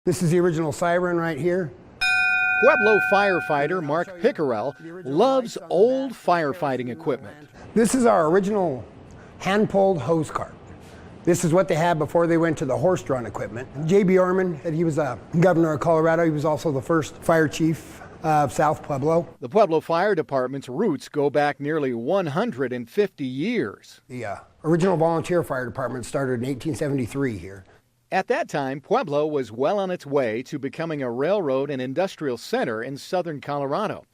This is the original siren right here. Pueblo firefighter Mark Pickerel loves old firefighting equipment. This is our original hand-pulled hose cart. This is what they had before they went to the horse-drawn equipment. J.B. Orman, he was a governor of Colorado. He was also the first fire chief of South Pueblo. The Pueblo Fire Department's roots go back nearly 150 years. The original volunteer fire department started in 1873 here. At that time, Pueblo was well on its way to becoming a railroad and industrial center in southern Colorado.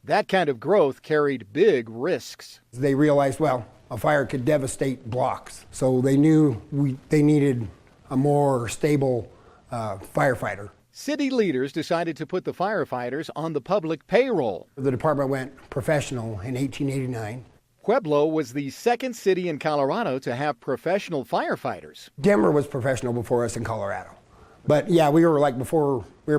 That kind of growth carried big risks. They realized, well, a fire could devastate blocks, so they knew they needed a more stable firefighter. City leaders decided to put the firefighters on the public payroll. The department went professional in 1889. Pueblo was the second city in Colorado to have professional firefighters. Denver was professional before us in Colorado. But yeah, we were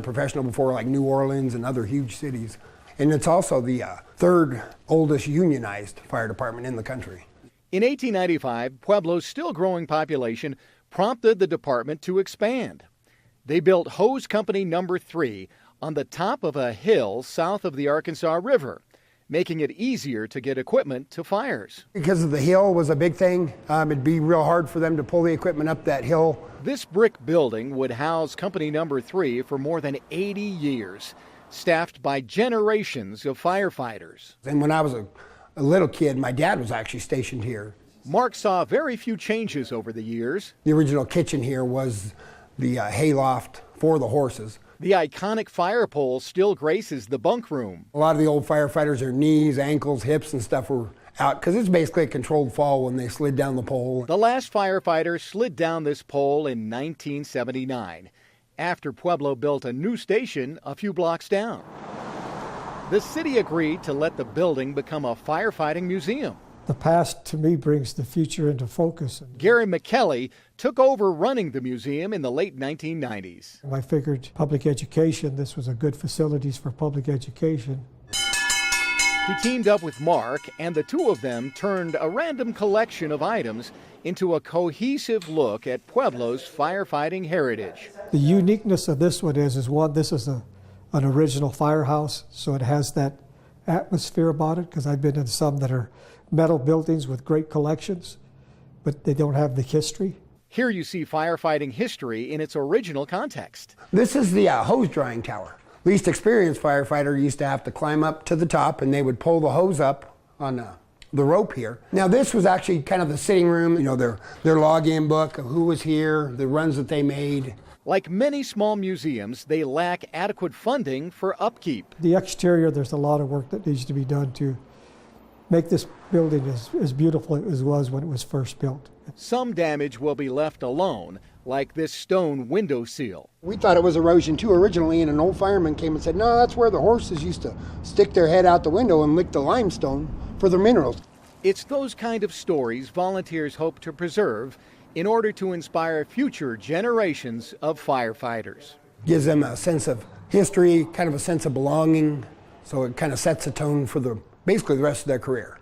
professional before like New Orleans and other huge cities. And it's also the third oldest unionized fire department in the country. In 1895, Pueblo's still growing population prompted the department to expand. They built Hose Company Number 3 on the top of a hill south of the Arkansas River, making it easier to get equipment to fires. Because of the hill was a big thing, it'd be real hard for them to pull the equipment up that hill. This brick building would house Company Number 3 for more than 80 years, staffed by generations of firefighters. And when I was a little kid, my dad was actually stationed here. Mark saw very few changes over the years. The original kitchen here was the hay loft for the horses. The iconic fire pole still graces the bunk room. A lot of the old firefighters, their knees, ankles, hips, and stuff were out because it's basically a controlled fall when they slid down the pole. The last firefighter slid down this pole in 1979, after Pueblo built a new station a few blocks down. The city agreed to let the building become a firefighting museum. The past, to me, brings the future into focus. Gary McKelly took over running the museum in the late 1990s. I figured public education, this was a good facilities for public education. He teamed up with Mark, and the two of them turned a random collection of items into a cohesive look at Pueblo's firefighting heritage. The uniqueness of this one is this is an original firehouse, so it has that atmosphere about it, because I've been in some that are metal buildings with great collections, but they don't have the history. Here you see firefighting history in its original context. This is the hose drying tower. Least experienced firefighter used to have to climb up to the top, and they would pull the hose up on the rope here. Now this was actually kind of the sitting room, their login book of who was here, the runs that they made. Like many small museums, they lack adequate funding for upkeep. The exterior, there's a lot of work that needs to be done to make this building as beautiful as it was when it was first built. Some damage will be left alone, like this stone window seal. We thought it was erosion too originally, and an old fireman came and said, no, that's where the horses used to stick their head out the window and lick the limestone for their minerals. It's those kind of stories volunteers hope to preserve in order to inspire future generations of firefighters. Gives them a sense of history, kind of a sense of belonging, so it kind of sets a tone for basically the rest of their career.